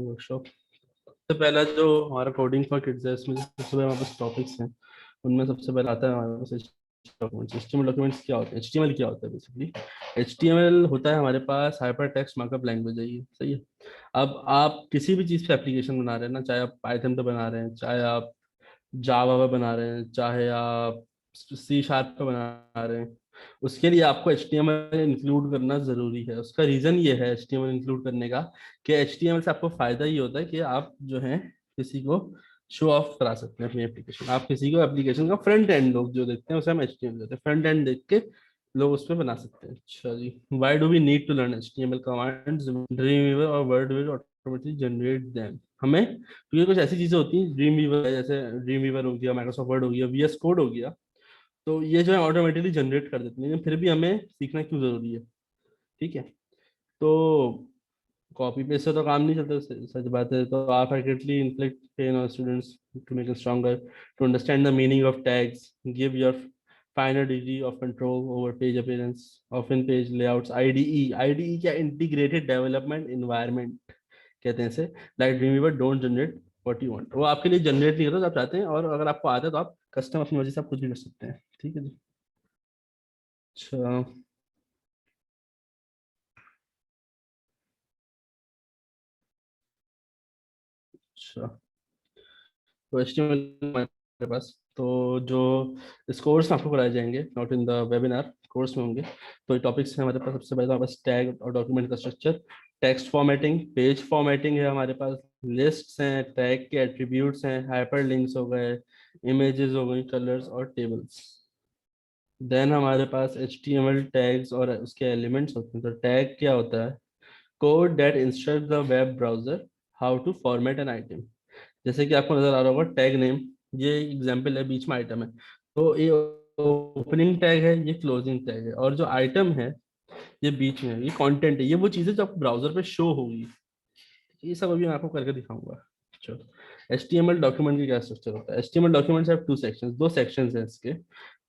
Workshop. सबसे पहला जो हमारा कोडिंग फॉर किड्स है, इसमें सबसे पहले हमारे पास टॉपिक्स हैं। उनमें सबसे पहले आता है हमारे पास डॉक्यूमेंट्स। एचटीएमएल डॉक्यूमेंट्स क्या होते हैं? एचटीएमएल क्या होता है बेसिकली? एचटीएमएल होता है हमारे पास हाइपर टेक्स्ट मार्कअप लैंग्वेज है, ये सही है। अब आप किसी भी चीज़ पे एप्लीकेशन बना रहे हैं ना, चाहे आप पाइथन पे बना रहे हैं, चाहे आप जावा पे बना रहे हैं, चाहे आप सी शार्प पे बना रहे हैं, उसके लिए आपको HTML इंक्लूड करना जरूरी है। उसका रीजन ये है HTML इंक्लूड करने का कि HTML से आपको फायदा ये होता है कि आप जो है किसी को शो ऑफ करा सकते हैं अपनी एप्लीकेशन। आप किसी को एप्लीकेशन का फ्रंट एंड लोग जो देखते हैं उसे हम HTML कहते हैं, फ्रंट एंड देख के लोग उस पर बना सकते हैं। अच्छा जी, why do we need to learn HTML commands? Dreamweaver और वर्डवीवर ऑटोमेटिकली जनरेट देम। हमें, क्योंकि कुछ ऐसी चीजें होती हैं, ड्रीम वीवर जैसे ड्रीम वीवर हो गया, माइक्रोसॉफ्ट वर्ड हो गया, VS कोड हो गया, तो ये जो है ऑटोमेटिकली जनरेट कर देते हैं, लेकिन फिर भी हमें सीखना क्यों जरूरी है? ठीक है। तो कॉपी पेस्ट से तो काम नहीं चलता, सच बात है। तो आप frequently inflict pain on students to make stronger, to understand the meaning of tags, give your final degree of control over page appearance of in page layouts. IDE, IDE क्या? इंटीग्रेटेड डेवलपमेंट इन्वायरमेंट कहते हैं इसे। Like Dreamweaver don't generate what you want, वो आपके लिए generate नहीं करता जो आप चाहते हैं, और अगर आपको आता है तो आप कस्टम अपनी मर्जी से आप कुछ भी कर सकते हैं। ठीक है जी। अच्छा। अच्छा, तो HTML हमारे पास, तो जो इस कोर्स में आपको कराए जाएंगे, not in the webinar, course में होंगे। तो ये टॉपिक्स हैं हमारे पास। सबसे पहले तो हमारे पास टैग और डॉक्यूमेंट का structure, text formatting, page formatting है हमारे पास, लिस्ट्स हैं, टैग के एट्रीब्यूट्स हैं, हाइपर लिंक्स हो गए, इमेजेस हो गई, कलर्स और टेबल्स। देन हमारे पास HTML टैग्स और उसके एलिमेंट्स होते हैं। तो टैग क्या होता है? Code that instruct the web browser how to format an item. जैसे कि आपको नजर आ रहा होगा टैग नेम, ये एग्जांपल है, बीच में आइटम है, तो ये ओपनिंग टैग है, ये क्लोजिंग टैग है, और जो आइटम है ये बीच में है, ये कंटेंट है, ये वो चीजें जो आपको ब्राउजर पे शो होगी। ये सब अभी मैं आपको करके दिखाऊंगा। चलो, HTML डॉक्यूमेंट की क्या स्ट्रक्चर होता है? HTML documents have two sections, दो सेक्शंस हैं इसके।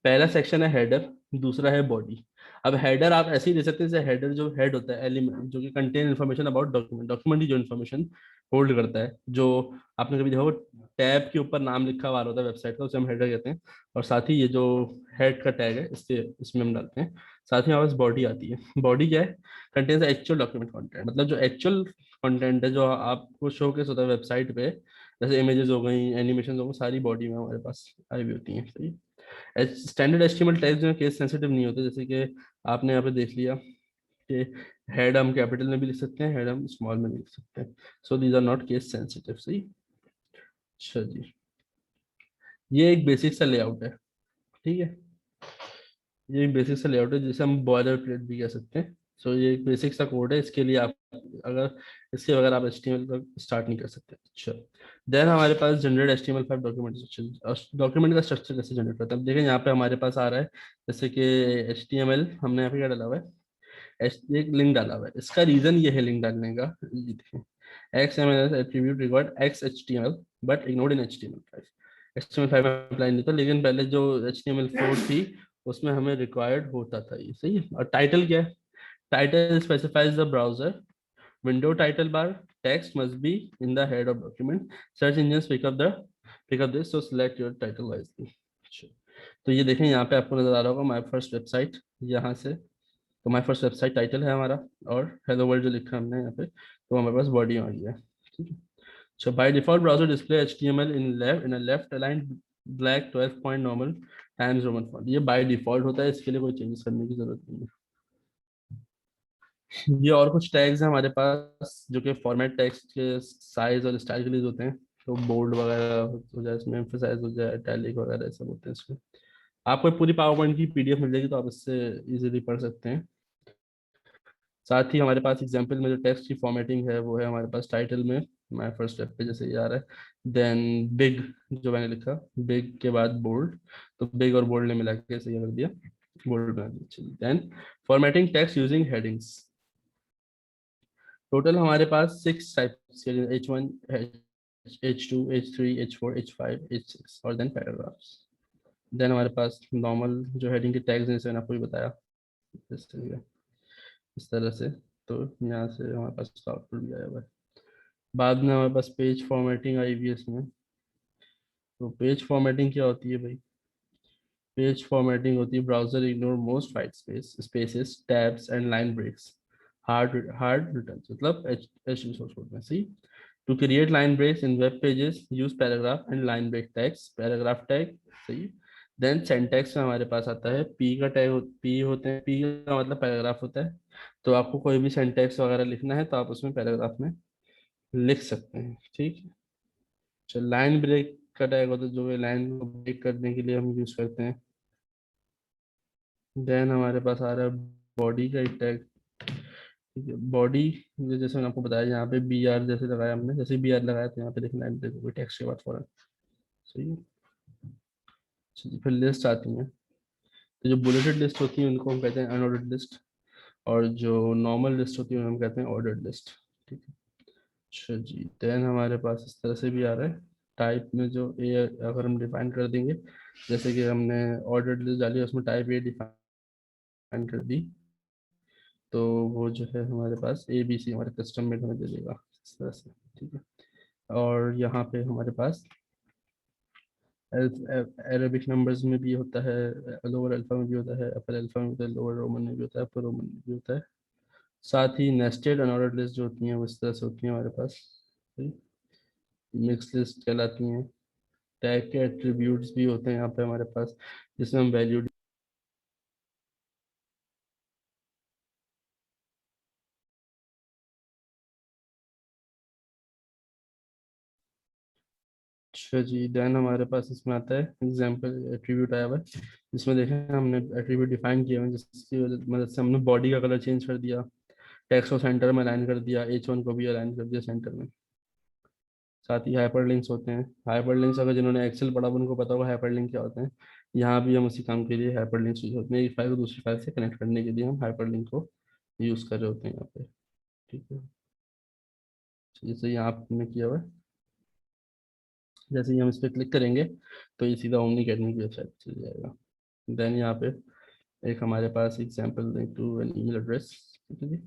पहला सेक्शन है हेडर, दूसरा है बॉडी। अब हेडर आप ऐसे ही दे सकते हैं जैसे हेडर जो हेड होता है एलिमेंट जो कि contain information about document, document की जो इन्फॉर्मेशन होल्ड करता है, जो आपने कभी देखो टैब के ऊपर नाम लिखा हुआ होता है वेबसाइट का, उसे हम हेडर कहते हैं। और साथ ही ये जो हेड का टैग है इससे इसमें हम डालते हैं। साथ ही हमारे पास बॉडी आती है। बॉडी क्या है? कंटेन्स एक्चुअल डॉक्यूमेंट कंटेंट, मतलब जो एक्चुअल कंटेंट है जो आपको शोकेस होता है वेबसाइट पे, जैसे इमेजेस हो गई, एनिमेशन हो गई, सारी बॉडी में हमारे पास आई हुई होती हैं। सही। स्टैंडर्ड HTML टैग्स जो है केस सेंसिटिव नहीं होते, जैसे कि आपने यहाँ पे देख लिया कि हेड हम कैपिटल में भी लिख सकते हैं, हेड हम स्मॉल में भी लिख सकते हैं। So these are not case sensitive. सही। अच्छा जी, ये एक बेसिक सा लेआउट है। ठीक है, ये एक बेसिक सा लेआउट है जिसे हम बॉयलर प्लेट भी कह सकते हैं। सो ये एक बेसिक सा कोड है, इसके लिए आप अगर इसके बगैर आप HTML का स्टार्ट नहीं कर सकते। अच्छा, देन हमारे पास generate HTML5 document structure. Document का स्ट्रक्चर कैसे जनरेट होता है? अब देखें यहाँ पे हमारे पास आ रहा है, जैसे कि HTML हमने यहाँ पे क्या डाला हुआ है, एक लिंक डाला हुआ है। इसका रीजन ये है लिंक डालने का, ये देखें, XML attribute required XHTML but ignored in HTML5। HTML5 में अप्लाई नहीं था, लेकिन पहले जो HTML4 थी उसमें हमें रिक्वायर्ड होता था ये। सही है। और टाइटल क्या है? Title specifies the browser window title bar, text must be in the head of document, search engine pick up this, so select your title wisely. तो ये देखें यहाँ पे आपको नजर आ रहा होगा माई फर्स्ट वेबसाइट, यहाँ से। तो माई फर्स्ट वेबसाइट टाइटल है हमारा, और हेलो वर्ल्ड जो लिखा है हमने यहाँ पे, तो हमारे पास बॉडी आ गई है। ठीक है। So by default, browser display HTML in a left aligned black 12 point normal times Roman font। ये by default होता है, इसके लिए कोई चेंजेस करने की जरूरत नहीं है। ये और कुछ टैग्स हैं हमारे पास जो कि फॉर्मेट टैग्स के साइज और स्टाइल के लिए होते हैं। तो बोल्ड वगैरह हो जाए, इसमें एम्फसाइज हो जाए, इटैलिक वगैरह सब होते हैं इसमें। आपको पूरी पावर पॉइंट की PDF मिल जाएगी, तो आप इससे इजीली पढ़ सकते हैं। साथ ही हमारे पास एग्जाम्पल में जो टेक्स्ट की फॉर्मेटिंग है वो है हमारे पास टाइटल में, माय फर्स्ट स्टेप पे जैसे ये आ रहा है। देन बिग, जो मैंने लिखा, बिग के बाद बोल्ड, तो बिग और बोल्ड ने मिला के ऐसे ये कर दिया, बोल्ड बना दिया। Then formatting text using headings. Total हमारे पास 6 टाइप्स के, H1, H2, H3, H4, H5, H6 और देन पैराग्राफ्स। देन हमारे पास नॉर्मल जो हेडिंग के टैग्स हैं, जैसे मैंने आपको भी बताया, जैसे इस तरह से। तो यहाँ से हमारे पास आउटपुट भी आया हुआ है। बाद में हमारे पास पेज फॉर्मेटिंग आई हुई है इसमें। तो पेज फॉर्मेटिंग क्या होती है भाई? पेज फॉर्मेटिंग होती है browser ignore most white spaces tabs and line breaks hard return, मतलब एच सोर्स कोड में see to create line breaks in web pages use paragraph and line break tags, paragraph tag सही। Then syntax में हमारे पास आता है P का tag, P होते हैं, पी का मतलब पैराग्राफ होता है। तो आपको कोई भी सिंटैक्स वगैरह लिखना है तो आप उसमें पैराग्राफ में लिख सकते हैं, ठीक है। चल लाइन ब्रेक का टैग होता है जो लाइन को ब्रेक करने के लिए हम यूज करते हैं। देन हमारे पास आ रहा है बॉडी का एक टैग, ठीक है। बॉडी जैसे मैंने आपको बताया, यहाँ पे बी आर जैसे लगाया हमने, जैसे बी आर लगाया तो यहाँ पे देखना है कोई टेक्स्ट के बाद फॉरन, सही है। चलिए, फिर लिस्ट आती है। तो जो बुलेटेड लिस्ट होती है उनको हम कहते हैं अनऑर्डर्ड लिस्ट, और जो नॉर्मल लिस्ट होती है उनको हम कहते हैं ऑर्डर्ड लिस्ट, ठीक है। अच्छा जी, देन हमारे पास इस तरह से भी आ रहा है टाइप में, जो ए अगर हम डिफाइन कर देंगे, जैसे कि हमने ऑर्डर्ड लिस्ट डाली उसमें टाइप ए डिफाइन कर दी, तो वो जो है हमारे पास ए बी सी हमारे कस्टम में हमें दे देगा इस तरह से, ठीक है। और यहाँ पे हमारे पास अरेबिक नंबर्स में भी होता है, लोअर अल्फा में भी होता है, अपर अल्फा में भी होता है, लोअर रोमन में भी होता है, अपर रोमन में भी होता है। साथ ही नेस्टेड अनऑर्डर्ड लिस्ट जो होती हैं वो इस तरह से होती हैं हमारे पास, मिक्स लिस्ट कहलाती हैं। टैग के एट्रीब्यूट्स भी होते हैं यहाँ पे हमारे पास, जिसमें हम वैल्यू। अच्छा जी, देन हमारे पास इसमें आता है एग्जाम्पल एट्रीब्यूट आया हुआ है, जिसमें देखें हमने एट्रीब्यूट डिफाइन किए हुए हैं, जिसकी मदद से हमने बॉडी का कलर चेंज कर दिया, टेक्स्ट को सेंटर में अलाइन कर दिया, एच वन को भी अलाइन कर दिया सेंटर में। साथ ही हाइपरलिंक्स होते हैं। हाइपरलिंक्स अगर जिन्होंने एक्सेल पढ़ा उनको पता होगा हाइपरलिंक क्या होते हैं। यहाँ भी हम उसी काम के लिए हाइपरलिंक्स यूज होते हैं, एक फाइल को दूसरी फाइल से कनेक्ट करने के लिए हम हाइपरलिंक को यूज कर रहे होते हैं यहाँ पे, ठीक है। जैसे यहाँ आपने किया हुआ है, जैसे ही हम इस पर क्लिक करेंगे तो ये सीधा ओमनी अकेडमी की वेबसाइट पे चल जाएगा। देन यहाँ पे एक हमारे पास example link to an email address, ठीक है जी।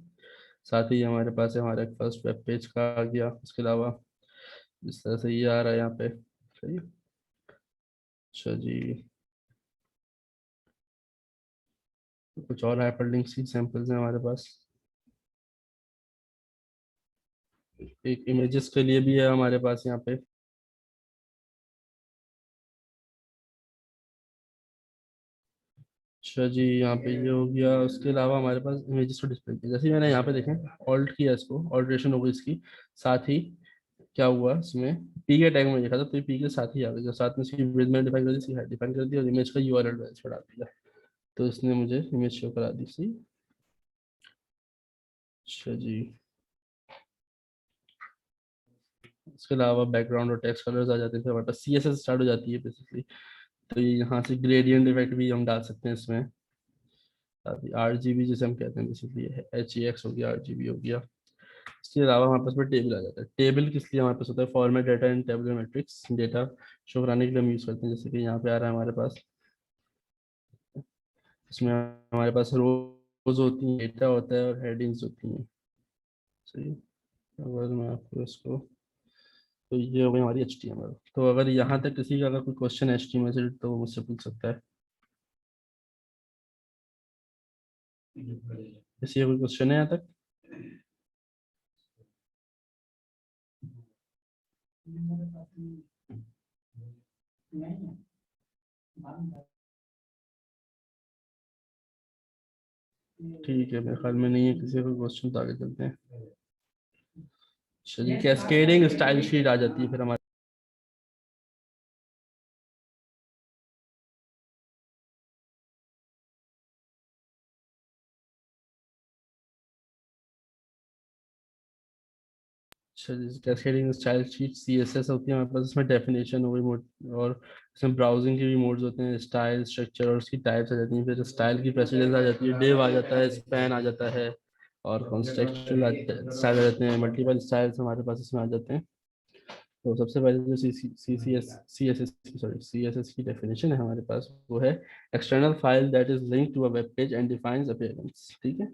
साथ ही हमारे पास है हमारा फर्स्ट वेब पेज का आ गया, उसके अलावा इस तरह से ये आ रहा है यहाँ पे, सही है। अच्छा जी, तो कुछ और हाइपरलिंक्स की सैंपल्स हैं हमारे पास। एक इमेजेस के लिए भी है हमारे पास यहाँ पे। अच्छा जी, यहाँ पे ये हो गया। उसके अलावा हमारे पास इमेजेस को डिस्प्ले किया, जैसे मैंने यहाँ पे देखें ऑल्ट किया, इसको ऑल्ट्रेशन हो गई इसकी। साथ ही क्या हुआ इसमें, पी के टैग में लिखा था तो ये पी के साथ ही आ गया, साथ में इसकी विड्थ मैंने डिफाइन कर दी, इसकी हाइट डिफाइन कर दी, और इमेज का यूआरएल छोड़ा दिया, तो इसने मुझे इमेज शो करा दी, सही। अच्छा जी, इसके अलावा बैकग्राउंड और टेक्स्ट कलर्स आ जाते थे हमारे पास, सी एस एस स्टार्ट हो जाती है बेसिकली। तो ये यहाँ से ग्रेडियंट इफेक्ट भी हम डाल सकते हैं इसमें। आर जी बी जिसे हम कहते हैं बेसिकली, एच ई एक्स हो गया, आर जी बी हो गया। इसके अलावा हमारे पास में टेबल आ जाता है। टेबल किस लिए हमारे पास होता है? Format data and tabular matrix data show कराने के लिए हम यूज़ करते हैं, जैसे कि यहाँ पे आ रहा है हमारे पास। इसमें हमारे पास रोज होती हैं, डेटा होता है, और हेडिंग्स होती हैं, सही है। अगर मैं आपको इसको, तो ये हो गई हमारी एच टी एम एल। तो अगर यहाँ तक किसी का अगर कोई क्वेश्चन है एच टी एम एल से तो वो मुझसे पूछ सकता है। किसी का कोई क्वेश्चन है यहाँ तक? ठीक है, मेरे ख्याल में नहीं है किसी का क्वेश्चन, तो आगे चलते हैं। चलिए, कैस्केडिंग स्टाइल शीट आ जाती है फिर हमारे। अच्छा, जैसे cascading style sheet C S S होती है हमारे पास, इसमें डेफिनेशन हो गई मोड, और इसमें ब्राउजिंग के भी मोड्स होते हैं, स्टाइल, स्ट्रक्चर, और उसकी टाइप्स आ जाती हैं। फिर स्टाइल की प्रेसिडेंस आ जाती है, डिव आ जाता है, स्पैन आ जाता है, और कॉन्टेक्सचुअल स्टाइल आ जाते हैं, मल्टीपल स्टाइल्स हमारे पास इसमें आ जाते हैं। तो सबसे पहले जो सी एस एस की डेफिनेशन है हमारे पास, वो है external file that is link to a web page and defines appearance, ठीक है।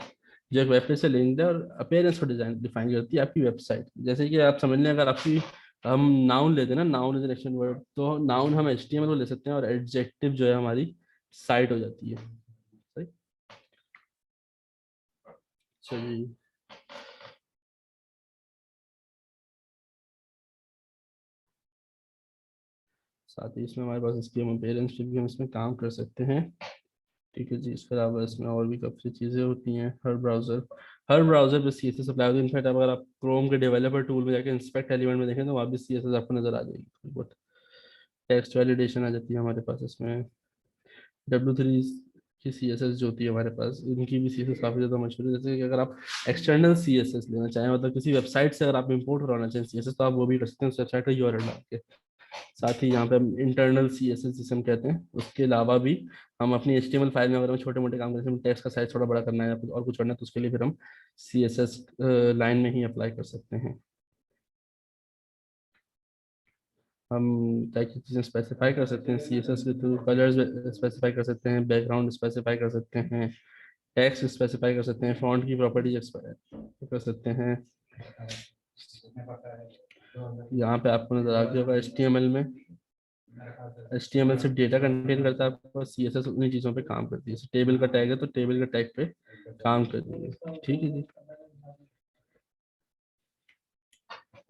जो एक वेब पेज से लिंक्ड है और अपीयरेंस को डिजाइन डिफाइन करती है आपकी वेबसाइट। जैसे कि आप समझ लें, अगर आपकी हम नाउन लेते हैं ना, noun is an action word, तो नाउन हम एचटीएमएल को ले सकते हैं और एडजेक्टिव जो है हमारी साइट हो जाती है। सही। चलिए, साथ ही इसमें हमारे पास इसकी हम अपीयरेंस पे भी हम इसमें काम कर सकते हैं। ठीक है जी। इसके अलावा इसमें और भी काफ़ी चीज़ें होती हैं। हर ब्राउज़र पे सी एस एस अप्लाई होती है। इनफैक्ट अगर आप क्रोम के डेवलपर टूल में जाके इंस्पेक्ट एलिमेंट में देखें तो वहाँ भी सी एस एस आपको नजर आ जाएगी थोड़ी बहुत। टेक्स्ट वैलिडेशन आ जाती है हमारे पास इसमें। W3 की सी एस एस जो होती है हमारे पास, इनकी भी सी एस एस काफ़ी ज़्यादा मशहूर है। जैसे कि अगर आप एक्सटर्नल सी एस एस लेना चाहें, मतलब किसी वेबसाइट से अगर आप इंपोर्ट करवाना चाहें सी एस एस, तो आप वो भी कर सकते हैं उस वेबसाइट का यूआरएल डाल के। साथ ही यहाँ पे हम इंटरनल सी एस एस जिसे हम कहते हैं, उसके अलावा भी हम अपनी एचटीएमएल फाइल में अगर हम छोटे मोटे काम करते हैं, टेक्स्ट का साइज थोड़ा बड़ा करना है या कुछ और कुछ करना है, तो उसके लिए फिर हम सी एस एस लाइन में ही अप्लाई कर सकते हैं। हम क्या क्या चीज़ें स्पेसिफाई कर सकते हैं सी एस एस के थ्रू। कलर्स स्पेसिफाई कर सकते हैं, बैकग्राउंड स्पेसिफाई कर सकते हैं, टेक्स्ट स्पेसिफाई कर सकते हैं, फॉन्ट की प्रॉपर्टीज कर सकते हैं। यहाँ पे आपको नजर आ गया होगा HTML में, HTML सिर्फ डेटा कंटेन करता है आपको, CSS उन्हीं चीज़ों पे काम करती है। जैसे टेबल का टैग है तो टेबल का टैग पे काम करती है। ठीक है जी।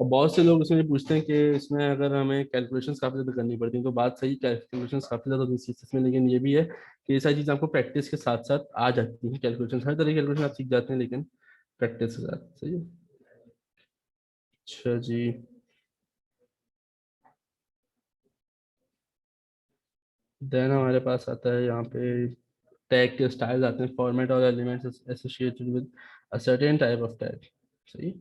और बहुत से लोग इसमें पूछते हैं कि इसमें अगर हमें कैलकुलेशंस काफ़ी ज़्यादा करनी पड़ती हैं, तो बात सही, कैलकुलेशंस काफ़ी ज़्यादा होती है CSS में, लेकिन ये भी है कि ये सारी चीज़ें आपको प्रैक्टिस के साथ साथ आ जाती हैं। कैलकुलेशन, हर तरह की कैलकुलेशन आप सीख जाते हैं, लेकिन प्रैक्टिस के साथ। सही है। अच्छा जी। देन हमारे पास आता है यहाँ पे टैग के स्टाइल आते हैं, फॉर्मेट और elements associated with a certain type of tag. सही।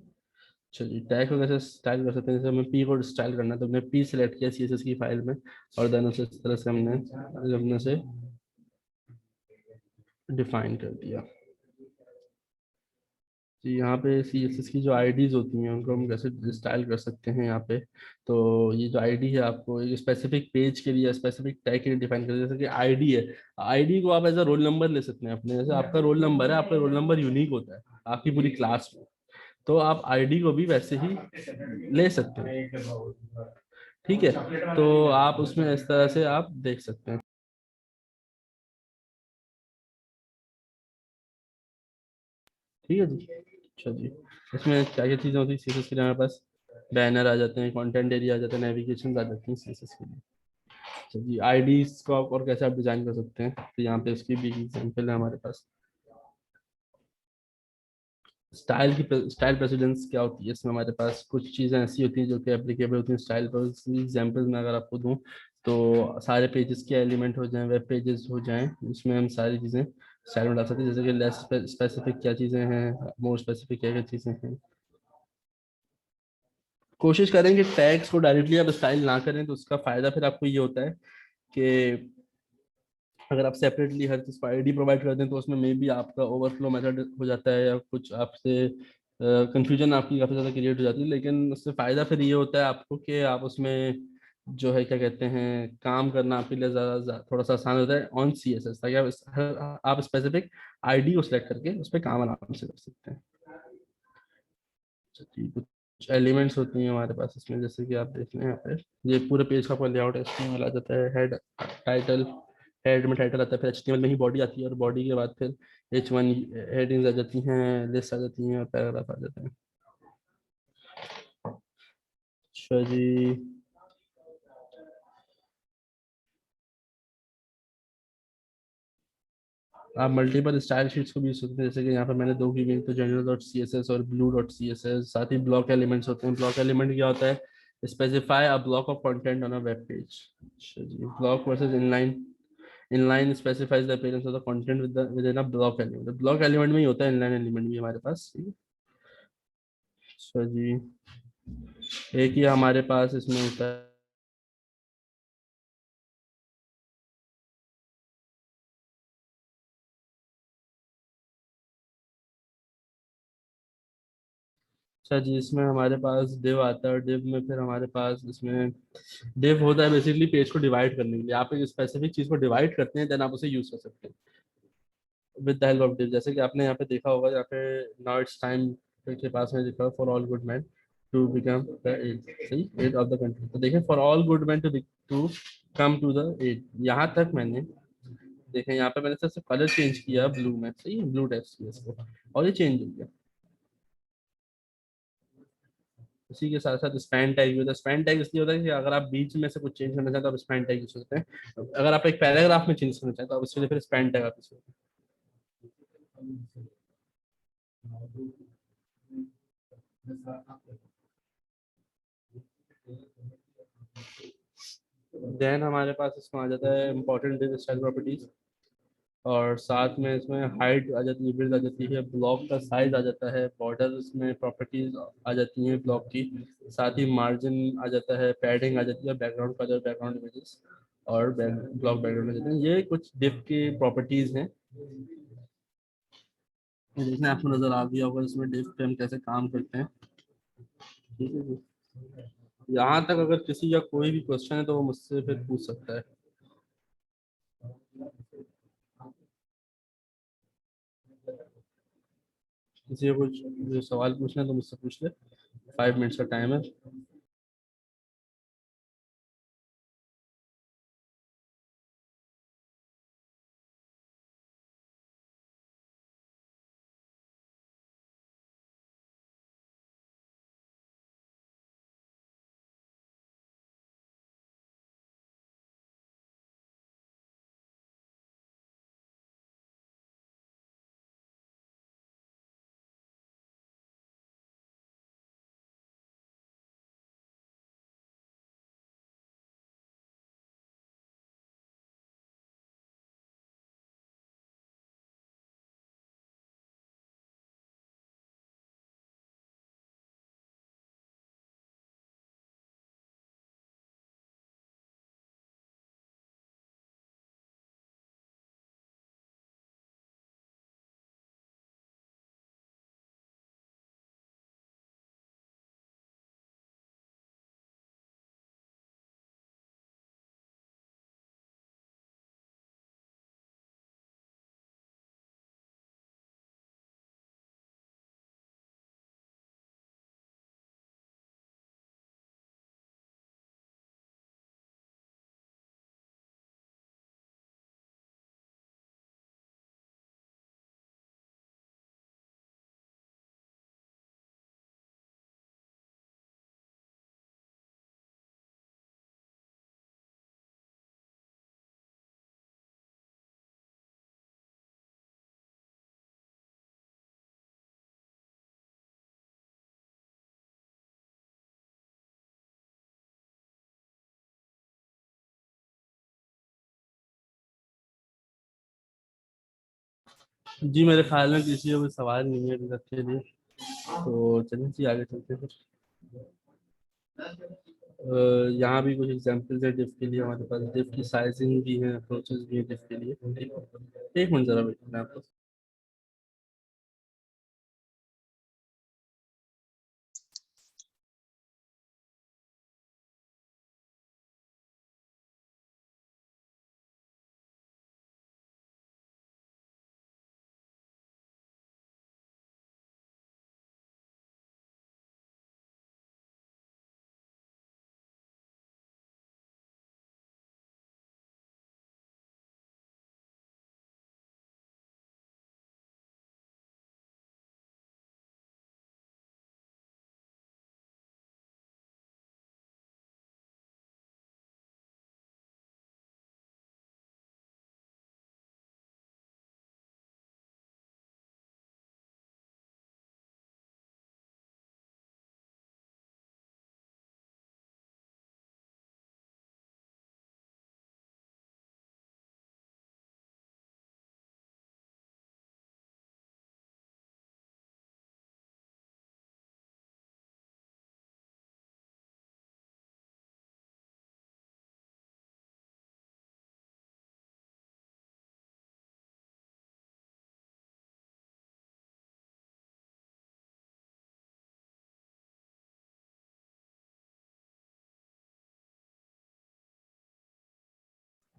चलिए, टैग को कैसे स्टाइल कर सकते हैं। जैसे हमें पी को स्टाइल करना है तो हमने पी सेलेक्ट किया सीएसएस की फाइल में, और देन उसे इस तरह से हमने से डिफाइन कर दिया। जी, यहाँ पे सीएसएस की जो आईडीज होती हैं उनको हम कैसे स्टाइल कर सकते हैं यहाँ पे। तो ये जो आईडी है आपको एक स्पेसिफिक पेज के लिए, स्पेसिफिक टैग के लिए डिफाइन कर, जैसे कि आईडी है, आईडी को आप एज अ रोल नंबर ले सकते हैं अपने। जैसे आपका रोल नंबर है, आपका रोल नंबर यूनिक होता है आपकी पूरी क्लास में, तो आप आईडी को भी वैसे ही ले सकते हैं। ठीक है, तो आप उसमें इस तरह से आप देख सकते हैं। ठीक है जी। अच्छा जी। इसमें क्या क्या चीज़ें होती है सीएसएस के लिए हमारे पास? बैनर आ जाते हैं, कंटेंट एरिया आ जाता है, नेविगेशन आ जाती हैं सीएसएस के लिए। अच्छा जी, आईडीज को और कैसे आप डिजाइन कर सकते हैं, तो यहाँ पे उसकी भी एग्जाम्पल है हमारे पास। स्टाइल प्रेसिडेंस क्या होती है, इसमें हमारे पास कुछ चीज़ें ऐसी होती हैं जो कि एप्लीकेबल होती हैं स्टाइल पर। एग्जाम्पल में अगर आपको दूं, तो सारे पेजेस के एलिमेंट हो जाएं, वेब पेजेस हो जाएं, उसमें हम सारी चीज़ें स्टाइल में डाल सकते हैं। जैसे कि लेस स्पेसिफिक क्या चीज़ें हैं, मोर स्पेसिफिक क्या क्या चीज़ें हैं। कोशिश करें कि टैग्स को डायरेक्टली आप स्टाइल ना करें, तो उसका फायदा फिर आपको ये होता है कि अगर आप सेपरेटली हर चीज़ को आईडी प्रोवाइड कर दें, तो उसमें मे बी आपका ओवरफ्लो मेथड हो जाता है, या कुछ आपसे कंफ्यूजन आपकी काफ़ी ज़्यादा क्रिएट हो जाती है। लेकिन उससे फ़ायदा फिर ये होता है आपको कि आप उसमें जो है क्या कहते हैं, काम करना आपके लिए ज़्यादा थोड़ा सा आसान होता है ऑन सी एस एस, ताकि आप स्पेसिफिक आईडी को सिलेक्ट करके उस पर काम आराम से कर सकते हैं। जी, कुछ एलिमेंट्स होती हैं हमारे पास इसमें, जैसे कि आप देख लें यहाँ पे, ये पूरे पेज का आपका लेआउट HTML आ जाता है। हेड, टाइटल, हेड में टाइटल आता है, फिर HTML में ही बॉडी आती है, और बॉडी के बाद फिर H1 हेडिंग्स आ जाती हैं, लिस्ट आ जाती हैं, और पैराग्राफ आ जाते हैं। अच्छा जी। आप मल्टीपल स्टाइल शीट्स को भी यूज सकते हैं, जैसे कि यहाँ पर मैंने दो की गई, तो general dot C S S और blue dot C S S. साथ ही ब्लॉक एलिमेंट्स होते हैं। ब्लॉक एलिमेंट क्या होता है? Specify a block of content on a web page. अच्छा जी। Block versus inline. Inline specifies the appearance of the content within a block element. Block element में ही होता है इनलाइन एलिमेंट भी हमारे पास। ठीक है। अच्छा जी। एक ही हमारे पास इसमें होता है। अच्छा जी, इसमें हमारे पास div आता है, और div में फिर हमारे पास इसमें div होता है बेसिकली पेज को डिवाइड करने के लिए। आप एक स्पेसिफिक चीज को डिवाइड करते हैं, देन आप उसे यूज कर सकते हैं। विद द हेल्प ऑफ डिफ, जैसे कि आपने यहाँ पे देखा होगा, यहाँ पे नाउ इट्स टाइम के पास में लिखा for all good man to become the aid, सही, एड ऑफ द कंट्री। तो देखें for all good man to come to the aid, यहाँ तक मैंने देखें, यहाँ पे मैंने सिर्फ कलर चेंज किया ब्लू में, सही है, ब्लू टेक्स्ट किया इसको, और ये चेंज हो गया। उसी के साथ साथ स्पैन टैग भी होता है। स्पैन टैग इसलिए होता है कि अगर आप बीच में से कुछ चेंज करना चाहते हो, आप स्पैन टैग यूज करते हैं। अगर आप एक पैराग्राफ में चेंज करना चाहते हो, आप इसके लिए फिर स्पैन टैग आप यूज करते हैं। देन हमारे पास इसमें आ जाता है इंपॉर्टेंट स्टाइल प्रॉपर्टीज, और साथ में इसमें हाइट आ जाती है, विड्थ आ जाती है, ब्लॉक का साइज आ जाता है, बॉर्डर्स में प्रॉपर्टीज आ जाती हैं ब्लॉक की, साथ ही मार्जिन आ जाता है, पैडिंग आ जाती है, बैकग्राउंड कलर, बैकग्राउंड इमेजेस, और ब्लॉक बैकग्राउंड आ जाते हैं। ये कुछ डिफ की प्रॉपर्टीज हैं। ये देखना आपको नजर आ गया होगा इसमें डिफ पे हम कैसे काम करते हैं। ठीक है जी। यहाँ तक अगर किसी का कोई भी क्वेश्चन है तो वो मुझसे फिर पूछ सकता है। किसी को कुछ जो सवाल पूछना है तो मुझसे पूछ ले, 5 मिनट्स का टाइम है। जी मेरे ख्याल में किसी का कोई सवाल नहीं है अभी तक के लिए, तो चलिए जी आगे चलते हैं फिर। यहाँ भी कुछ एग्जांपल्स है डिफ के लिए, हमारे पास डिफ की साइजिंग भी है, अप्रोचेस भी है डिफ के लिए। एक मिनट जरा वेट करना आपको।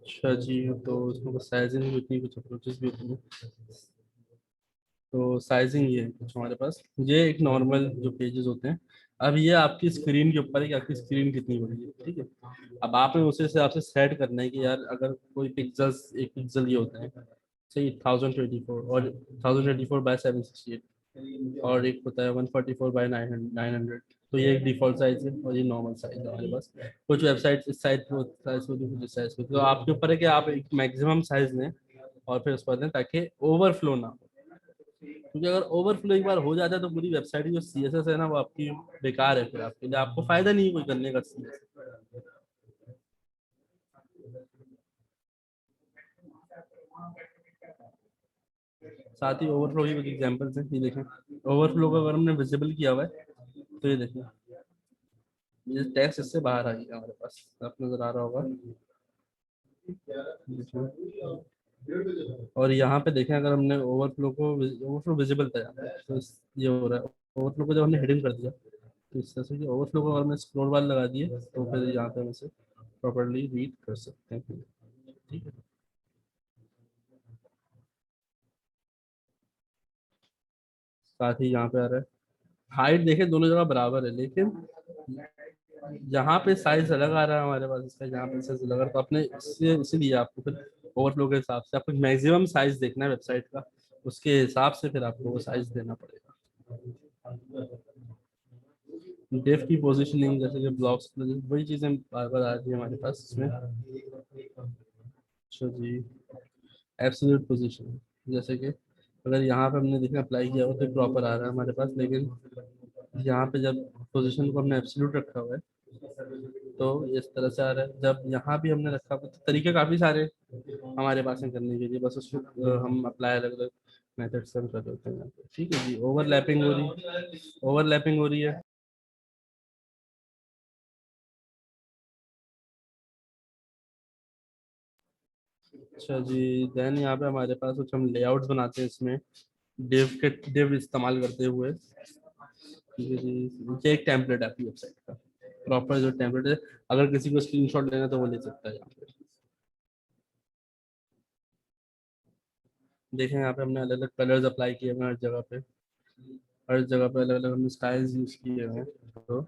अच्छा जी, तो इसमें कुछ साइजिंग भी होती है, कुछ अप्रोचेस भी होती है। तो साइजिंग ये है कुछ हमारे पास, ये एक नॉर्मल जो पेजेस होते हैं। अब ये आपकी स्क्रीन के ऊपर है कि आपकी स्क्रीन कितनी बड़ी है, ठीक है। अब आपने उसे हिसाब से सेट करना है कि यार अगर कोई पिक्सल्स, एक पिक्सल ये होता है सही 1024 और 1024 बाय 768, और एक होता है 144 बाय 900। तो ये एक डिफॉल्ट साइज है और ये नॉर्मल साइज है हमारे पास। कुछ वेबसाइट इस साइज साइज होती है, कुछ इस साइज होती है, तो आपके ऊपर है कि आप एक मैक्सिमम साइज लें और फिर उसके बाद दें, ताकि ओवरफ्लो ना हो। क्योंकि अगर ओवरफ्लो एक बार हो जाता है तो पूरी वेबसाइट की जो सीएसएस है ना वो आपकी बेकार है, फिर आपके लिए आपको फायदा नहीं है कोई करने का CSS। साथ ही ओवरफ्लो की कुछ एग्जांपल्स हैं, ये देखें। ओवरफ्लो को अगर हमने विजिबल किया हुआ है तो ये देखें, ये टेक्स्ट इससे बाहर आ गया हमारे पास, आपको नजर आ रहा होगा। और यहाँ पे देखें, अगर हमने ओवरफ्लो विजिबल था यहाँ पे, तो ये हो रहा है। ओवरफ्लो को जब हमने हिडन कर दिया तो इस तरह से ओवरफ्लो को अगर हमने स्क्रॉल बार लगा दिए तो फिर यहाँ पे हम इसे प्रॉपरली रीड कर सकते हैं, ठीक है। साथ ही यहाँ पे आ रहा है हाइट, देखें दोनों जगह बराबर है, लेकिन यहाँ पे साइज अलग आ रहा है हमारे पास इसका, यहाँ पे साइज अलग आ रहा है। तो अपने इससे इसीलिए आपको फिर ओवरफ्लो के हिसाब से आपको मैक्सिमम साइज देखना है वेबसाइट का, उसके हिसाब से फिर आपको वो साइज देना पड़ेगा। डेफ की पोजीशनिंग, जैसे कि ब्लॉक्स, वही चीजें बार बार आ रही है हमारे पास इसमें। अच्छा जी, एब्सोल्यूट पोजीशन, जैसे कि अगर यहाँ पे हमने देखा अप्लाई किया हो तो प्रॉपर आ रहा है हमारे पास, लेकिन यहाँ पे जब पोजीशन को हमने एब्सोल्यूट रखा हुआ है तो इस तरह से आ रहा है। जब यहाँ भी हमने रखा हुआ तो तरीके काफी सारे हमारे पास हैं करने के लिए, बस उसको हम अप्लाई अलग अलग मेथड से हम कर देते हैं यहाँ पे। ठीक है जी, ओवरलैपिंग हो रही, ओवरलैपिंग हो रही है। अच्छा जी, देन यहाँ पे हमारे पास कुछ हम लेआउट्स बनाते हैं इसमें, डिव इस्तेमाल करते हुए। ठीक है जी, ये एक टेम्पलेट है आपकी वेबसाइट का, प्रॉपर जो टेम्पलेट है। अगर किसी को स्क्रीनशॉट लेना है तो वो ले सकता है यहाँ पे। देखें यहाँ पे हमने अलग अलग कलर्स अप्लाई किए हुए हैं हर जगह पे, हर जगह पे अलग अलग हमने स्टाइल्स यूज किए हुए हैं। तो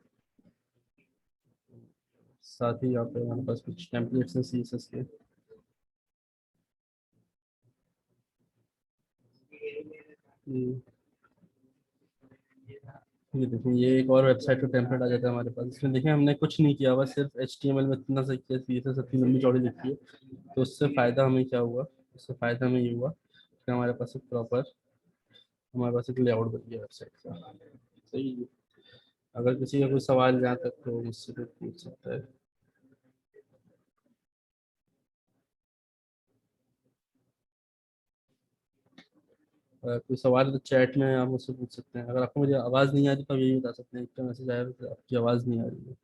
साथ ही यहाँ पे हमारे पास कुछ टेम्पलेट्स हैं CSS के। ये ये देखिए, ये एक और वेबसाइट का टेम्पलेट आ जाता है हमारे पास। इसमें देखिए हमने कुछ नहीं किया हुआ, सिर्फ HTML में इतना सा किया, CSS इतनी लंबी चौड़ी लिखी है। तो उससे फायदा हमें क्या हुआ, उससे फायदा हमें ये हुआ कि हमारे पास एक प्रॉपर, हमारे पास एक लेआउट बन गया वेबसाइट का। सही है। अगर किसी का कोई सवाल जहाँ तक तो मुझसे भी पूछ सकता है। अगर कोई सवाल तो चैट में आप मुझसे पूछ सकते हैं। अगर आपको मुझे आवाज़ नहीं आ रही तो आप यही बता सकते हैं, एक मैसेज आया कि आपकी आवाज़ नहीं आ रही है।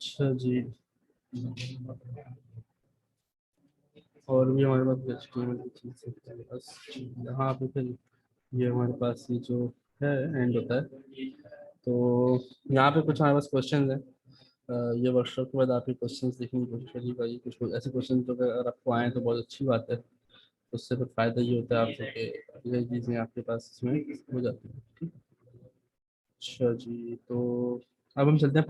अच्छा जी, और भी हमारे पास HTML की चीज़ है बस। यहाँ पे फिर ये हमारे पास ये जो है एंड होता है। तो यहाँ पे कुछ हमारे पास क्वेश्चन है। ये वर्कशॉप के बाद आप ये क्वेश्चंस देखने की कोशिश करिएगा। ये कुछ ऐसे क्वेश्चन तो अगर आपको आए तो बहुत अच्छी बात है। तो उससे फिर फायदा ये होता है आपको कि ये चीज़ें आपके पास इसमें हो जाती हैं, ठीक है। अच्छा जी, तो अब हम चलते हैं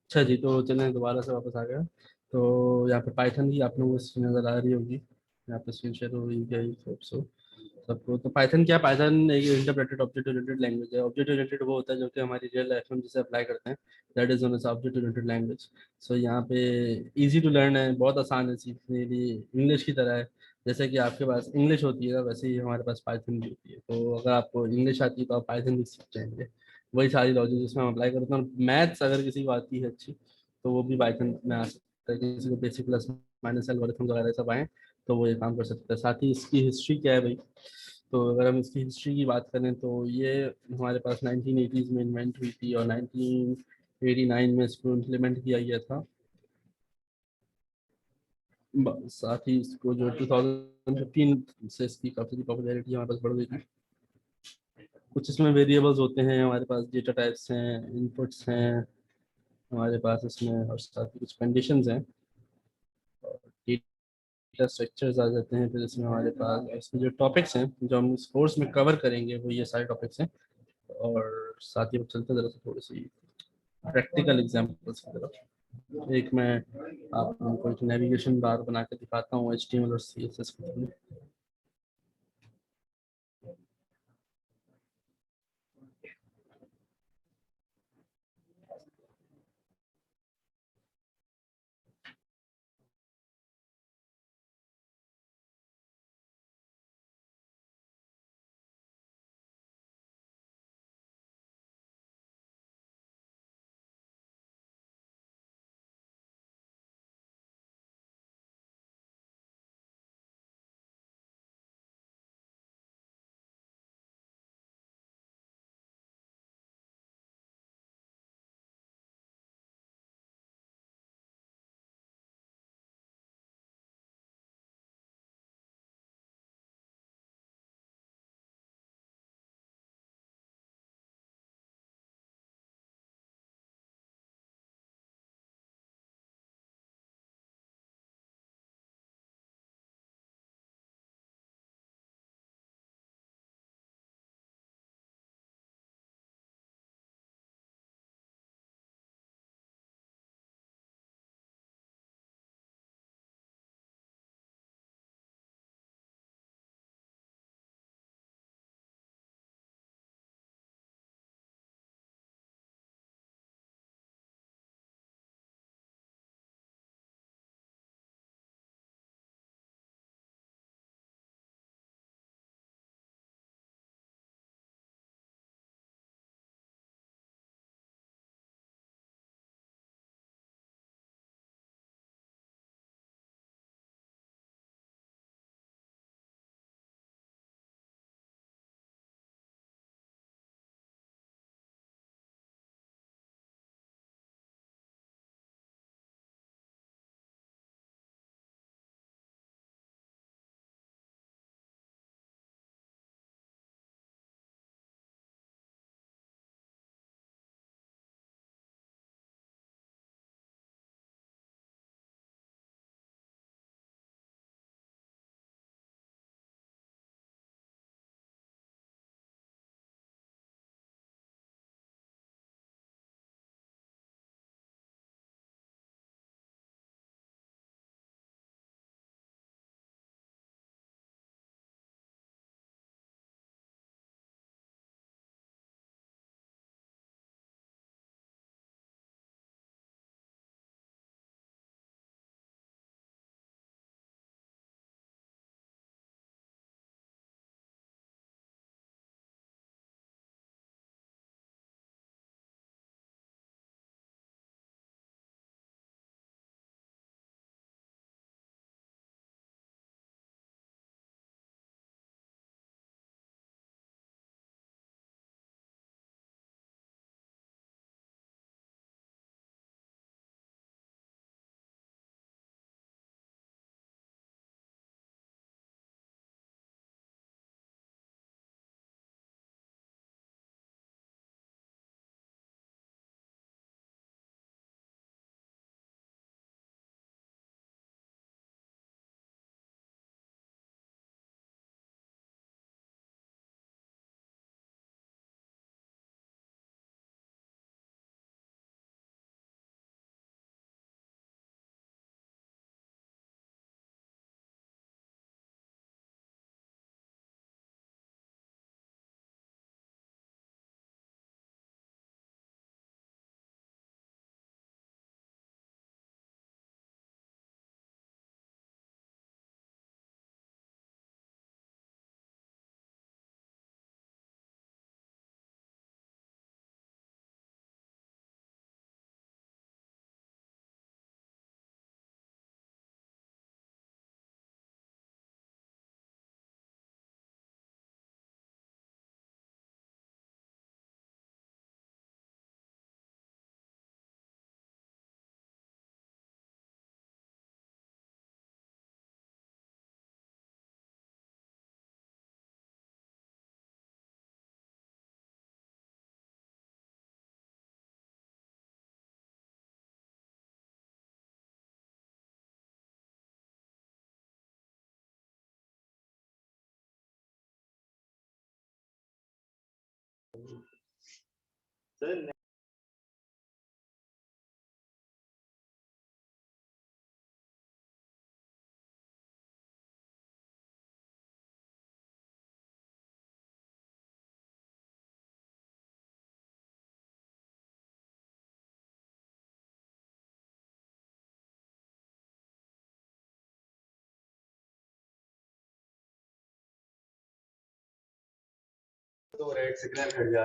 अच्छा जी, तो चलें दोबारा से वापस आ गया। तो यहाँ पे पाइथन की आप लोगों को नज़र आ रही होगी, यहाँ पे स्क्रीन शेयर हो रही है, होप सो सबको। तो पाइथन क्या है? पाइथन एक इंटरप्रेटेड ऑब्जेक्ट ओरिएंटेड लैंग्वेज है। ऑब्जेक्ट ओरिएंटेड वो होता है जो कि हमारी रियल लाइफ में जिसे अप्लाई करते हैं, that is known as object oriented language. So यहाँ पे इजी टू लर्न है, बहुत आसान है सीखने के लिए, इंग्लिश की तरह है। जैसे कि आपके पास इंग्लिश होती है ना, वैसे ही हमारे पास पाइथन भी होती है। तो अगर आपको इंग्लिश आती है तो आप पाइथन भी सीख जाएंगे। वही सारी लॉजिक जिसमें हम अप्लाई करते हैं। मैथ्स अगर किसी को आती है अच्छी, तो वो भी पाइथन में आ सकता है। किसी को बेसिक प्लस माइनस एल्गोरिथम वगैरह सब आए, तो वो ये काम कर सकता है। साथ ही इसकी हिस्ट्री क्या है भाई, तो अगर हम इसकी हिस्ट्री की बात करें तो ये हमारे पास 1980s में इन्वेंट हुई थी, और 1989 में इसको इम्प्लीमेंट किया गया था। साथ ही इसको जो 2015 से इसकी काफ़ी पॉपुलैरिटी हमारे पास बढ़ गई थी। कुछ इसमें वेरिएबल्स होते हैं हमारे पास, डेटा टाइप्स हैं, इनपुट्स हैं हमारे पास इसमें, और साथ ही कुछ कंडीशंस हैं, डेटा स्ट्रक्चर्स आ जाते हैं। फिर इसमें हमारे पास इसमें जो टॉपिक्स हैं जो हम इस कोर्स में कवर करेंगे वो ये सारे टॉपिक्स हैं। और साथ ही हम चलते जरा से थोड़ी सी प्रैक्टिकल एग्जांपल्स की तरफ। एक मैं आपको एक नेविगेशन बार बना के दिखाता हूँ HTML और CSS के थ्रू।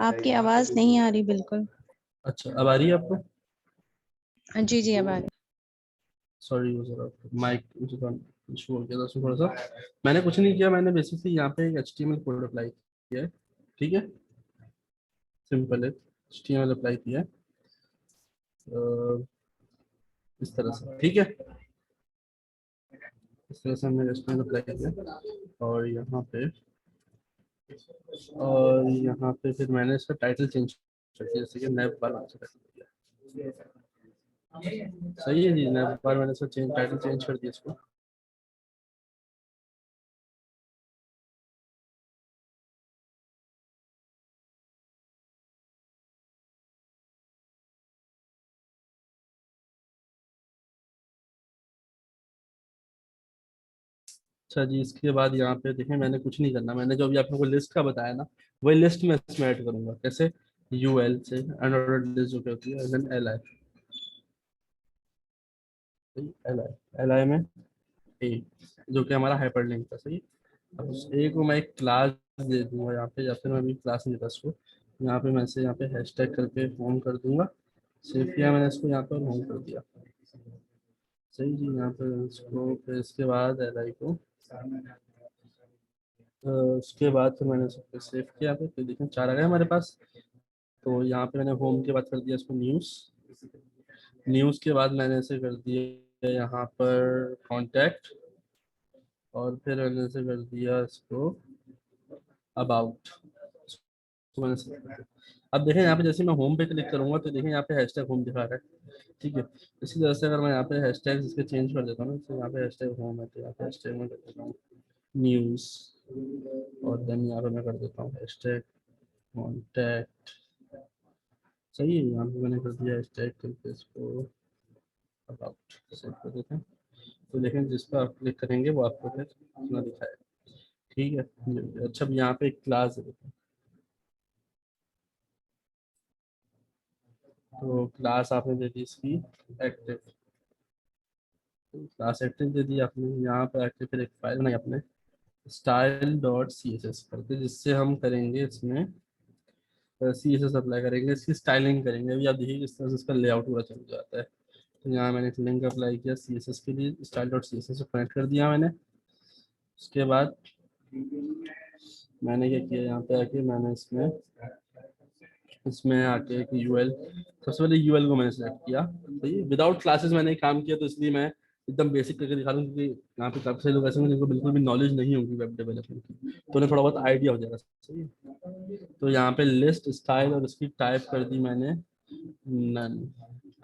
आपकी आवाज नहीं आ रही बिल्कुल। अच्छा, अब आ रही है आपको? जी जी, अब आ रही। सॉरी, वो जरा माइक इशू हो गया था उसमें थोड़ा सा। मैंने कुछ नहीं किया, मैंने बेसिकली यहाँ पे एक HTML कोड अप्लाई किया है। ठीक है, सिंपल है, HTML अप्लाई किया है इस तरह से। ठीक है, इस तरह से हमने HTML अप्लाई किया और यहाँ पे फिर मैंने इसका टाइटल चेंज कर दिया, जैसे कि नैप बार मैंने कर दिया। सही है जी, नैप बार मैंने इसका टाइटल चेंज कर दिया इसको। अच्छा जी, इसके बाद यहाँ पे देखें, मैंने कुछ नहीं करना, मैंने जो अभी आप लोगों को लिस्ट का बताया ना, वही लिस्ट में इसमें ऐड करूंगा। कैसे? UL से अनऑर्डर्ड लिस्ट जो होती है, देन LI में ए, जो कि हमारा हाइपरलिंक था। सही। अब उस ए को मैं एक क्लास दे दूंगा यहाँ पे, या फिर मैं अभी क्लास नहीं देता इसको। यहाँ पे मैं इसे यहाँ पे हैशटैग करके होम कर दूंगा। सेव किया मैंने इसको, यहाँ पर होम कर दिया। सही जी, यहाँ पे इसको, फिर इसके बाद LI को, उसके बाद फिर मैंने सबको सेव किया। फिर देखें 4 आ गए हमारे पास। तो यहाँ पे मैंने होम के बाद कर दिया इसको न्यूज़। न्यूज़ के बाद मैंने इसे कर दिया यहाँ पर कॉन्टैक्ट, और फिर मैंने इसे कर दिया इसको अबाउट। अब देखें यहाँ पे जैसे मैं होम पे क्लिक करूंगा तो देखें यहाँ पे हैशटैग होम दिखा रहा है। ठीक है, इसी तरह से अगर मैं यहाँ पे हैशटैग इसके चेंज कर देता हूँ ना, तो यहाँ पे हैशटैग होम है, तो यहाँ पे हैशटैग में कर देता हूँ न्यूज़, और देन यहाँ पे मैं कर देता हूँ हैशटैग कॉन्टैक्ट। सही है, यहाँ पे मैंने कर दिया हैशटैग करके इसको अबाउट, सेव कर देते हैं। तो देखें जिस पर आप क्लिक करेंगे वो आपको फिर अपना दिखाएगा। ठीक है, अच्छा अब यहाँ पे एक क्लास है। तो क्लास आपने दे दी इसकी एक्टिव, क्लास एक्टिव दे दी आपने। यहाँ पर एक्टिव फिर एक फाइल बनाई आपने style.css करके, जिससे हम करेंगे इसमें CSS अप्लाई करेंगे, इसकी स्टाइलिंग करेंगे। अभी आप देखिए किस तरह से इसका लेआउट पूरा चल जाता है। तो यहाँ मैंने एक लिंक अप्लाई किया CSS के लिए, style.css से कनेक्ट कर दिया मैंने। उसके बाद मैंने क्या किया, यहाँ पे आके मैंने इसमें इसमें आके एक यूएल, सबसे पहले यूएल को मैंने सेलेक्ट किया। तो ये विदाउट क्लासेस मैंने काम किया, तो इसलिए मैं एकदम बेसिक करके दिखा रहा हूँ, क्योंकि यहाँ पे काफी सारे लोग ऐसे हैं जिनको बिल्कुल भी नॉलेज नहीं होगी वेब डेवलपमेंट की, तो उन्हें थोड़ा बहुत आइडिया हो जाएगा। सही है, तो यहाँ पे लिस्ट स्टाइल और उसकी टाइप कर दी मैंने नन।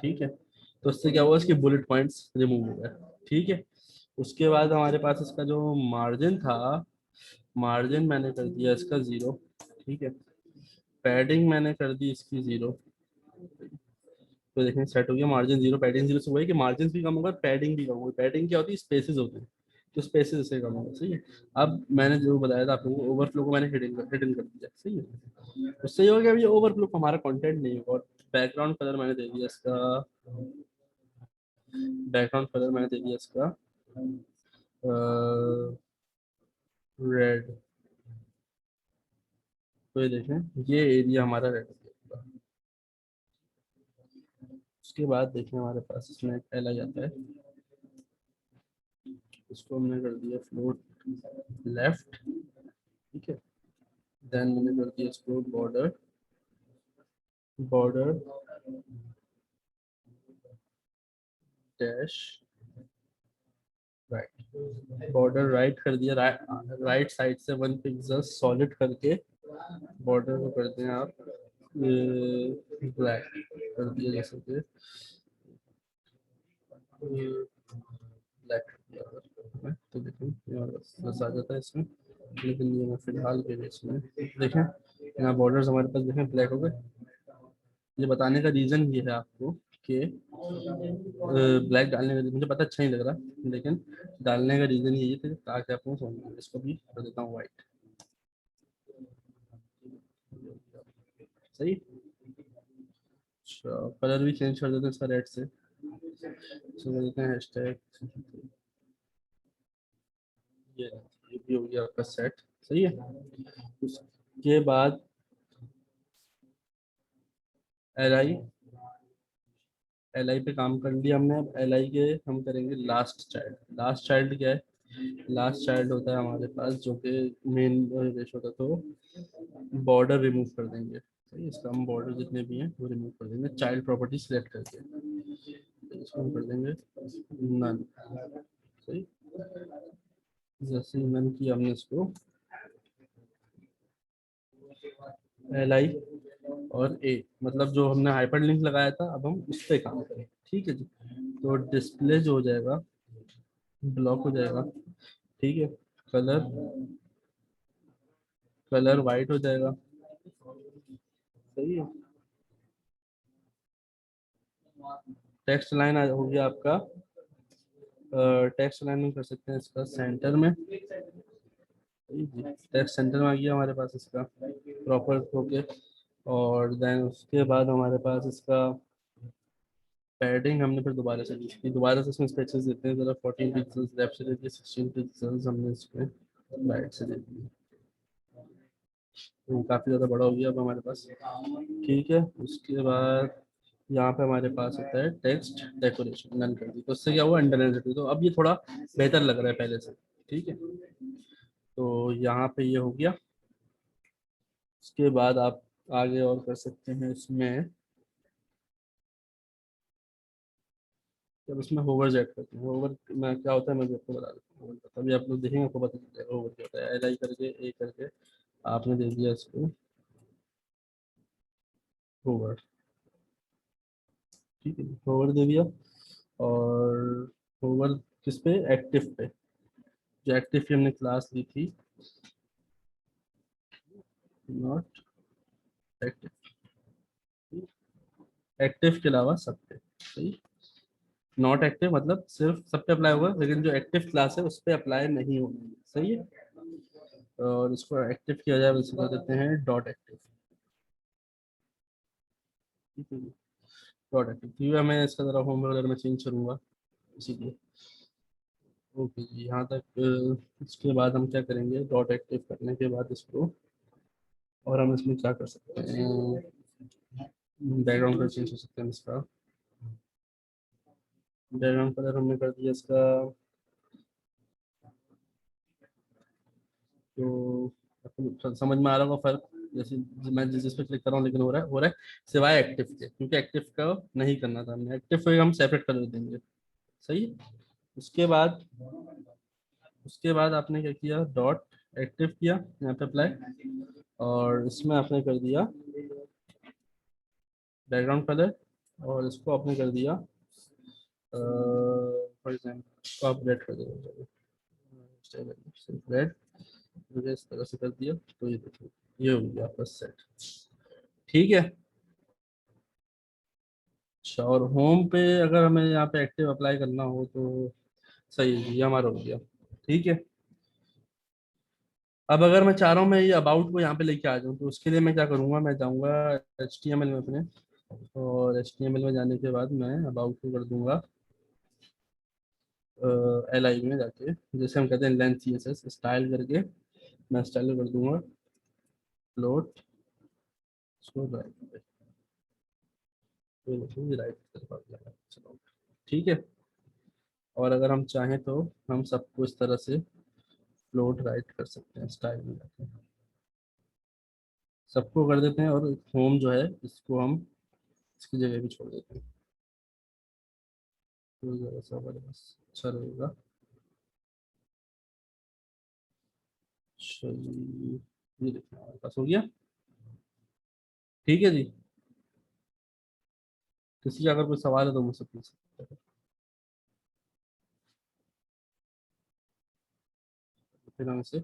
ठीक है, तो उससे क्या हुआ, इसके बुलेट पॉइंट्स रिमूव हो गए। ठीक है, उसके बाद हमारे पास इसका जो मार्जिन था, मार्जिन मैंने कर दिया इसका 0। ठीक है, पैडिंग मैंने कर दी इसकी 0। तो देखें सेट हो गया, मार्जिन 0 पैडिंग 0 से हुआ है कि मार्जिन भी कम होगा, पैडिंग भी कम होगी। पैडिंग क्या होती है? स्पेसेस होते हैं, तो स्पेसेस इससे कम होगा। सही है, अब मैंने जो बताया था आप लोगों को, ओवरफ्लो को मैंने हिडन कर दिया। सही है, उससे ये हो गया, अभी ओवरफ्लो हमारा कंटेंट नहीं होगा। और बैकग्राउंड कलर मैंने दे दिया इसका, बैकग्राउंड कलर मैंने दे दिया इसका रेड। तो ये देखें, ये एरिया हमारा रेड हो गया। उसके बाद देखें हमारे पास इसमें एक एल आ जाता है, इसको हमने कर दिया फ्लोट लेफ्ट। ठीक है, देन मैंने कर दिया इसको border, border dash right, border right कर दिया। राइट साइड से 1 पिक्सल सॉलिड करके बॉर्डर को कर दें आप ब्लैक कर दिया, जैसे कि ब्लैक। तो देखिए ये बस आ जाता है इसमें। लेकिन ये मैं फिलहाल के लिए इसमें देखें, यहाँ बॉर्डर्स हमारे पास देखें ब्लैक हो गए। ये बताने का रीजन ये है आपको कि ब्लैक डालने का मुझे पता अच्छा नहीं लग रहा, लेकिन डालने का रीजन यही था ताकि आपको समझ। इसको भी कर देता हूँ वाइट। सही। अच्छा, कलर भी चेंज कर देते हैं इसका रेड से। इसको कर देते हैं हैशटैग। ये भी हो गया आपका सेट। सही है। उसके बाद LI, LI पे काम कर लिया हमने। अब LI के हम करेंगे लास्ट चाइल्ड। लास्ट चाइल्ड क्या है? लास्ट चाइल्ड होता है हमारे पास जो कि मेन रेश होता है, तो बॉर्डर रिमूव कर देंगे। सही है? इसका हम बॉर्डर जितने भी हैं वो रिमूव कर देंगे चाइल्ड प्रॉपर्टी सिलेक्ट करके। तो इसको हम कर देंगे नन। सही। जैसे ही नन किया हमने इसको, LI और A, मतलब जो हमने हाइपर लिंक लगाया था अब हम उस पर काम करें। ठीक है जी। तो डिस्प्ले जो हो जाएगा ब्लॉक हो जाएगा। ठीक है। कलर, कलर वाइट हो जाएगा। सही है। टेक्स्ट लाइन हो गया आपका, टेक्स्ट लाइन में कर सकते हैं इसका सेंटर में। टेक्स्ट सेंटर में आ गया हमारे पास इसका प्रॉपर होके। और देन उसके बाद हमारे पास इसका पैडिंग हमने फिर दोबारा से दी थी। दोबारा से इसमें स्पेसेस देते हैं जरा। 14 पिक्सल्स लेफ्ट से दे दिए, 16 पिक्सल्स हमने इसमें राइट से दे दिए। तो काफ़ी ज़्यादा बड़ा हो गया अब हमारे पास। ठीक है। उसके बाद यहाँ पे हमारे पास होता है टेक्स्ट डेकोरेशन, नन कर दी तो उससे क्या हुआ, अंडरलाइन। तो अब ये थोड़ा बेहतर लग रहा है पहले से। ठीक है। तो यहाँ पे ये हो गया। उसके बाद आप आगे और कर सकते हैं इसमें। जब इसमें होवर्स ऐड करते हैं, होवर में क्या होता है मैं भी आपको बता देता हूँ। तभी आप लोग देखेंगे आपको पता चल जाएगा होवर क्या होता है। LI करके A करके आपने दे दिया इसको होवर। ठीक है, होवर दे दिया। और होवर किस पे? एक्टिव पे। जो एक्टिव की हमने क्लास ली थी, नॉट एक्टिव। एक्टिव के अलावा सब पे। सही। नॉट एक्टिव मतलब सिर्फ सब पे अप्लाई होगा, लेकिन जो एक्टिव क्लास है उस पर अप्लाई नहीं होगी। सही है। और इसको एक्टिव किया जाए उसे कर देते हैं डॉट एक्टिव। ठीक है। डॉट एक्टिव तो मैं इसका जरा होम वगैरह में चेंज करूंगा इसीलिए। ओके जी, यहाँ तक। इसके बाद हम क्या करेंगे, डॉट एक्टिव करने के बाद इसको, और हम इसमें क्या कर सकते हैं, बैकग्राउंड कलर चेंज कर सकते हैं इसका। बैकग्राउंड कलर हमने कर दिया इसका। तो आपको समझ में आ रहा होगा फर्क। जैसे मैं जिस पे क्लिक कर रहा हूँ, लेकिन हो रहा है सिवाय एक्टिव के, क्योंकि एक्टिव का नहीं करना था हमने। एक्टिव को हम सेपरेट कर देंगे। सही है। उसके बाद, उसके बाद आपने क्या किया, डॉट एक्टिव किया यहाँ पे अप्लाई। और इसमें आपने कर दिया बैकग्राउंड कलर, और इसको आपने कर दिया फॉर एग्जाम्पल आप रेड कर दो, सिर्फ रेड। मुझे इस तरह से कर दिया तो ये देखिए, ये हो गया आपका सेट। ठीक है। अच्छा, और होम पे अगर हमें यहाँ पे एक्टिव अप्लाई करना हो तो सही है, ये हमारा हो गया। ठीक है। अब अगर मैं चाह रहा हूँ मैं ये अबाउट को यहाँ पे लेके आ जाऊँ, तो उसके लिए मैं क्या करूँगा, मैं जाऊँगा HTML में अपने, और HTML में जाने के बाद मैं अबाउट को कर दूंगा LI में जाके, जैसे हम कहते हैं लेंथ CSS स्टाइल करके, मैं स्टाइल कर दूंगा फ्लोट। इसको राइट, राइट तरफ आ गया। चलो ठीक है। और अगर हम चाहें तो हम सबको इस तरह से फ्लोट राइट कर सकते हैं स्टाइल में जाके। सबको कर देते हैं, और होम जो है इसको हम इसकी जगह भी छोड़ देते हैं। तो जरा सा हमारे पास अच्छा रहेगा। चलिए, ये देखिए हमारे पास हो गया। ठीक है जी। किसी का अगर कोई सवाल है तो मुझसे पूछ सकते हैं। फिर हम इसे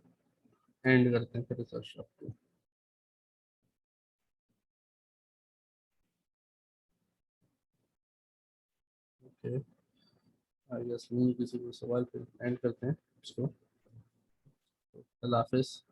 एंड करते हैं फिर इस वर्कशॉप को। ओके, आई गेस नहीं किसी को सवाल, फिर एंड करते हैं इसको। अल्लाह हाफिज़।